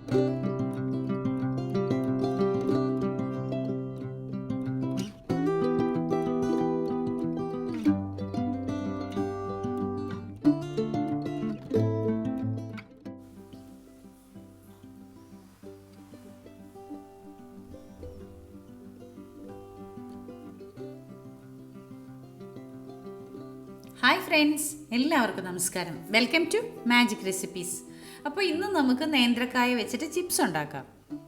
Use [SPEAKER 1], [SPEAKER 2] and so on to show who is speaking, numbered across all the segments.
[SPEAKER 1] Hi friends, എല്ലാവർക്കും നമസ്കാരം. Welcome to magic recipes. അപ്പോൾ ഇന്ന് നമുക്ക് നേന്ത്രക്കായ വെച്ചിട്ട് ചിപ്സ് ഉണ്ടാക്കാം.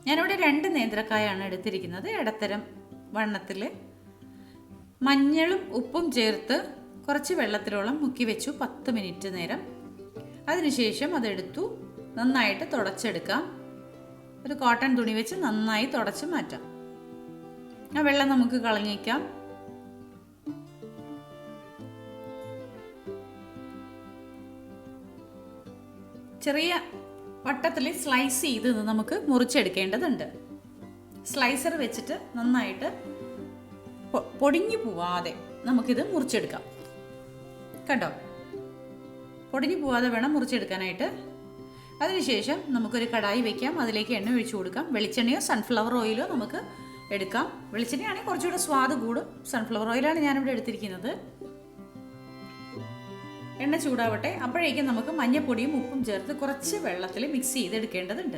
[SPEAKER 1] ഞാനിവിടെ 2 നേന്ത്രക്കായാണ് എടുത്തിരിക്കുന്നത്. ഇടത്തരം വണ്ണത്തിൽ മഞ്ഞളും ഉപ്പും ചേർത്ത് കുറച്ച് വെള്ളത്തിലോളം മുക്കി വെച്ചു 10 മിനിറ്റ് നേരം. അതിനുശേഷം അതെടുത്തു നന്നായിട്ട് തുടച്ചെടുക്കാം. ഒരു കോട്ടൺ തുണി വെച്ച് നന്നായി തുടച്ച് മാറ്റാം. ആ വെള്ളം നമുക്ക് കളഞ്ഞേക്കാം. ചെറിയ വട്ടത്തിൽ സ്ലൈസ് ചെയ്ത് നമുക്ക് മുറിച്ചെടുക്കേണ്ടതുണ്ട്. സ്ലൈസർ വെച്ചിട്ട് നന്നായിട്ട് പൊടിഞ്ഞു പോവാതെ നമുക്കിത് മുറിച്ചെടുക്കാം. കണ്ടോ, പൊടിഞ്ഞു പോവാതെ വേണം മുറിച്ചെടുക്കാനായിട്ട്. അതിനുശേഷം നമുക്കൊരു കടായി വയ്ക്കാം. അതിലേക്ക് എണ്ണ ഒഴിച്ചു കൊടുക്കാം. വെളിച്ചെണ്ണയോ സൺഫ്ലവർ ഓയിലോ നമുക്ക് എടുക്കാം. വെളിച്ചെണ്ണയാണെങ്കിൽ കുറച്ചുകൂടെ സ്വാദ് കൂടും. സൺഫ്ലവർ ഓയിലാണ് ഞാനിവിടെ എടുത്തിരിക്കുന്നത്. എണ്ണ ചൂടാവട്ടെ. അപ്പോഴേക്കും നമുക്ക് മഞ്ഞൾപ്പൊടിയും ഉപ്പും ചേർത്ത് കുറച്ച് വെള്ളത്തിൽ മിക്സ് ചെയ്തെടുക്കേണ്ടതുണ്ട്.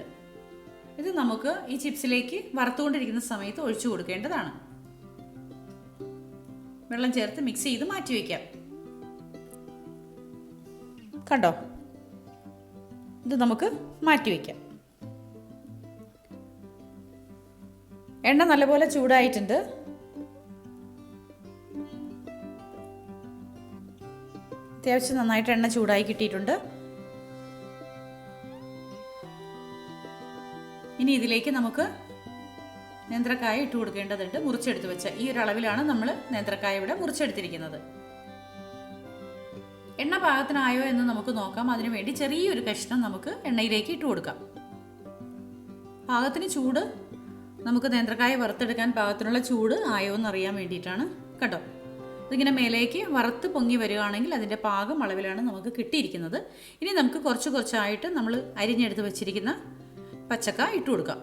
[SPEAKER 1] ഇത് നമുക്ക് ഈ ചിപ്സിലേക്ക് വറുത്തുകൊണ്ടിരിക്കുന്ന സമയത്ത് ഒഴിച്ചു കൊടുക്കേണ്ടതാണ്. വെള്ളം ചേർത്ത് മിക്സ് ചെയ്ത് മാറ്റി വയ്ക്കാം. കണ്ടോ, ഇത് നമുക്ക് മാറ്റി വയ്ക്കാം. എണ്ണ നല്ലപോലെ ചൂടായിട്ടുണ്ട്. അത്യാവശ്യം നന്നായിട്ട് എണ്ണ ചൂടായി കിട്ടിയിട്ടുണ്ട്. ഇനി ഇതിലേക്ക് നമുക്ക് നേന്ത്രക്കായ ഇട്ട് കൊടുക്കേണ്ടതുണ്ട്. മുറിച്ചെടുത്ത് വെച്ച ഈ ഒരു അളവിലാണ് നമ്മൾ നേന്ത്രക്കായ ഇവിടെ മുറിച്ചെടുത്തിരിക്കുന്നത്. എണ്ണ പാകത്തിനായോ എന്ന് നമുക്ക് നോക്കാം. അതിനുവേണ്ടി ചെറിയൊരു കഷ്ണം നമുക്ക് എണ്ണയിലേക്ക് ഇട്ട് കൊടുക്കാം. പാകത്തിന് ചൂട്, നമുക്ക് നേന്ത്രക്കായ വറുത്തെടുക്കാൻ പാകത്തിനുള്ള ചൂട് ആയോ എന്നറിയാൻ വേണ്ടിയിട്ടാണ്. കേട്ടോ, ഇതിങ്ങനെ മേലേക്ക് വറുത്ത് പൊങ്ങി വരികയാണെങ്കിൽ അതിൻ്റെ പാകം അളവിലാണ് നമുക്ക് കിട്ടിയിരിക്കുന്നത്. ഇനി നമുക്ക് കുറച്ച് കുറച്ചായിട്ട് നമ്മൾ അരിഞ്ഞെടുത്ത് വെച്ചിരിക്കുന്ന പച്ചക്ക ഇട്ട് കൊടുക്കാം.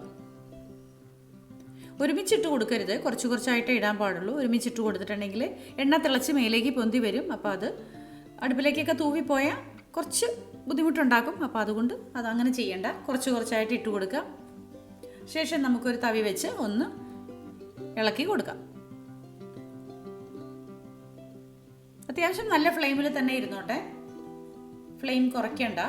[SPEAKER 1] ഒരുമിച്ചിട്ട് കൊടുക്കരുത്, കുറച്ച് കുറച്ചായിട്ടേ ഇടാൻ പാടുള്ളൂ. ഒരുമിച്ചിട്ട് കൊടുത്തിട്ടുണ്ടെങ്കിൽ എണ്ണ തിളച്ച് മേലേക്ക് പൊന്തി വരും. അപ്പോൾ അത് അടുപ്പിലേക്കൊക്കെ തൂവിപ്പോയാൽ കുറച്ച് ബുദ്ധിമുട്ടുണ്ടാക്കും. അപ്പോൾ അതുകൊണ്ട് അതങ്ങനെ ചെയ്യേണ്ട, കുറച്ച് കുറച്ചായിട്ട് ഇട്ട് കൊടുക്കാം. ശേഷം നമുക്കൊരു തവി വെച്ച് ഒന്ന് ഇളക്കി കൊടുക്കാം. അത്യാവശ്യം നല്ല ഫ്ലെയിമിൽ തന്നെ ഇരുന്നോട്ടെ, ഫ്ലെയിം കുറയ്ക്കണ്ട.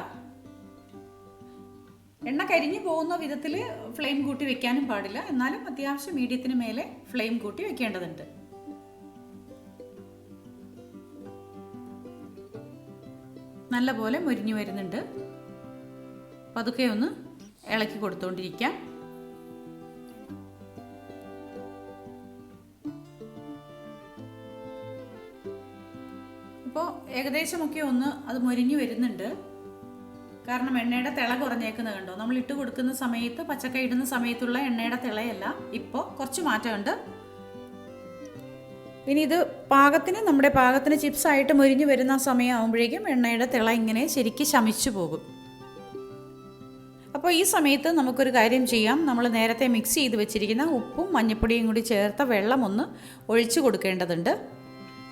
[SPEAKER 1] എണ്ണ കരിഞ്ഞു പോകുന്ന വിധത്തിൽ ഫ്ലെയിം കൂട്ടി വെക്കാനും പാടില്ല. എന്നാലും അത്യാവശ്യം മീഡിയത്തിന് മേലെ ഫ്ലെയിം കൂട്ടി വെക്കേണ്ടതുണ്ട്. നല്ലപോലെ മൊരിഞ്ഞു വരുന്നുണ്ട്. പതുക്കെ ഒന്ന് ഇളക്കി കൊടുത്തുകൊണ്ടിരിക്കാം. ഇപ്പോൾ ഏകദേശമൊക്കെ ഒന്ന് അത് മൊരിഞ്ഞു വരുന്നുണ്ട്. കാരണം എണ്ണയുടെ തിള കുറഞ്ഞേക്കുന്നത് കണ്ടോ. നമ്മൾ ഇട്ട് കൊടുക്കുന്ന സമയത്ത്, പച്ചക്ക ഇടുന്ന സമയത്തുള്ള എണ്ണയുടെ തിളയല്ല, ഇപ്പോൾ കുറച്ച് മാറ്റമുണ്ട്. ഇനി ഇത് നമ്മുടെ പാകത്തിന് ചിപ്സായിട്ട് മൊരിഞ്ഞു വരുന്ന സമയമാകുമ്പോഴേക്കും എണ്ണയുടെ തിള ഇങ്ങനെ ശരിക്കും ശമിച്ചു പോകും. അപ്പോൾ ഈ സമയത്ത് നമുക്കൊരു കാര്യം ചെയ്യാം. നമ്മൾ നേരത്തെ മിക്സ് ചെയ്ത് വെച്ചിരിക്കുന്ന ഉപ്പും മഞ്ഞൾപ്പൊടിയും കൂടി ചേർത്ത വെള്ളം ഒന്ന് ഒഴിച്ചു കൊടുക്കേണ്ടതുണ്ട്.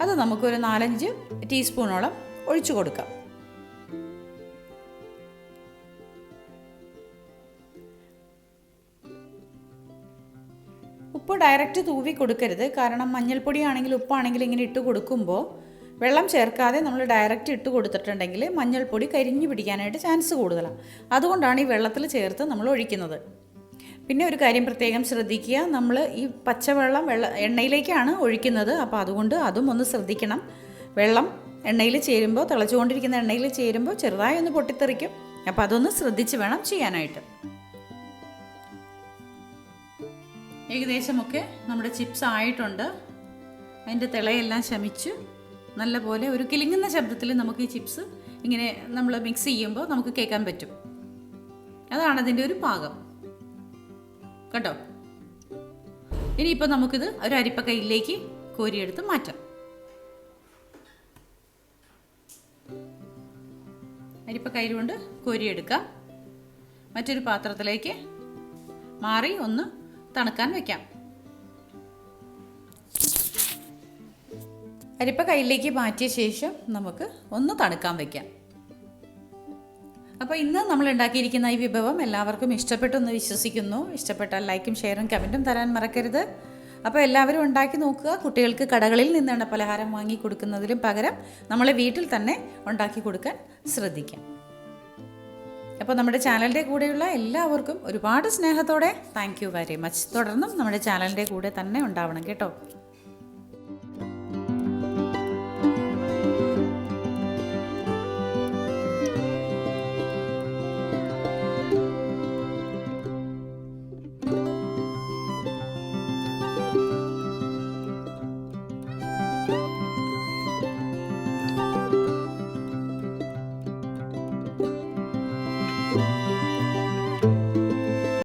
[SPEAKER 1] അത് നമുക്കൊരു 4-5 ടീസ്പൂണോളം ഒഴിച്ചു കൊടുക്കാം. ഉപ്പ് ഡയറക്റ്റ് തൂവി കൊടുക്കരുത്. കാരണം മഞ്ഞൾപ്പൊടിയാണെങ്കിലും ഉപ്പാണെങ്കിലും ഇങ്ങനെ ഇട്ട് കൊടുക്കുമ്പോൾ വെള്ളം ചേർക്കാതെ നമ്മൾ ഡയറക്റ്റ് ഇട്ട് കൊടുത്തിട്ടുണ്ടെങ്കിൽ മഞ്ഞൾപ്പൊടി കരിഞ്ഞു പിടിക്കാനായിട്ട് ചാൻസ് കൂടുതലാണ്. അതുകൊണ്ടാണ് ഈ വെള്ളത്തിൽ ചേർത്ത് നമ്മൾ ഒഴിക്കുന്നത്. പിന്നെ ഒരു കാര്യം പ്രത്യേകം ശ്രദ്ധിക്കുക, നമ്മൾ ഈ പച്ചവെള്ളം എണ്ണയിലേക്കാണ് ഒഴിക്കുന്നത്. അപ്പോൾ അതുകൊണ്ട് അതും ഒന്ന് ശ്രദ്ധിക്കണം. വെള്ളം എണ്ണയിൽ ചേരുമ്പോൾ, തിളച്ചുകൊണ്ടിരിക്കുന്ന എണ്ണയിൽ ചേരുമ്പോൾ ചെറുതായി ഒന്ന് പൊട്ടിത്തെറിക്കും. അപ്പോൾ അതൊന്ന് ശ്രദ്ധിച്ച് വേണം ചെയ്യാനായിട്ട്. ഏകദേശമൊക്കെ നമ്മുടെ ചിപ്സ് ആയിട്ടുണ്ട്. അതിൻ്റെ തിളയെല്ലാം ശമിച്ച് നല്ലപോലെ ഒരു കിലുങ്ങുന്ന ശബ്ദത്തിൽ നമുക്ക് ഈ ചിപ്സ് ഇങ്ങനെ നമ്മൾ മിക്സ് ചെയ്യുമ്പോൾ നമുക്ക് കേൾക്കാൻ പറ്റും. അതാണ് അതിൻ്റെ ഒരു പാകം. കേട്ടോ, ഇനിയിപ്പോൾ നമുക്കിത് ഒരു അരിപ്പക്കയിലേക്ക് കോരിയെടുത്ത് മാറ്റാം. അരിപ്പക്കയിൽ കൊണ്ട് കോരിയെടുക്കാം. മറ്റൊരു പാത്രത്തിലേക്ക് മാറി ഒന്ന് തണുക്കാൻ വെക്കാം. അരിപ്പ കയ്യിലേക്ക് മാറ്റിയ ശേഷം നമുക്ക് ഒന്ന് തണുക്കാൻ വെക്കാം. അപ്പോൾ ഇന്ന് നമ്മൾ ഉണ്ടാക്കിയിരിക്കുന്ന ഈ വിഭവം എല്ലാവർക്കും ഇഷ്ടപ്പെട്ടെന്ന് വിശ്വസിക്കുന്നു. ഇഷ്ടപ്പെട്ടാൽ ലൈക്കും ഷെയറും കമൻറ്റും തരാൻ മറക്കരുത്. അപ്പോൾ എല്ലാവരും ഉണ്ടാക്കി നോക്കുക. കുട്ടികൾക്ക് കടകളിൽ നിന്നാണ് പലഹാരം വാങ്ങി കൊടുക്കുന്നതിലും പകരം നമ്മളെ വീട്ടിൽ തന്നെ ഉണ്ടാക്കി കൊടുക്കാൻ ശ്രദ്ധിക്കാം. അപ്പോൾ നമ്മുടെ ചാനലിൻ്റെ കൂടെയുള്ള എല്ലാവർക്കും ഒരുപാട് സ്നേഹത്തോടെ താങ്ക് യു വെരി മച്ച്. തുടർന്നും നമ്മുടെ ചാനലിൻ്റെ കൂടെ തന്നെ ഉണ്ടാവണം കേട്ടോ.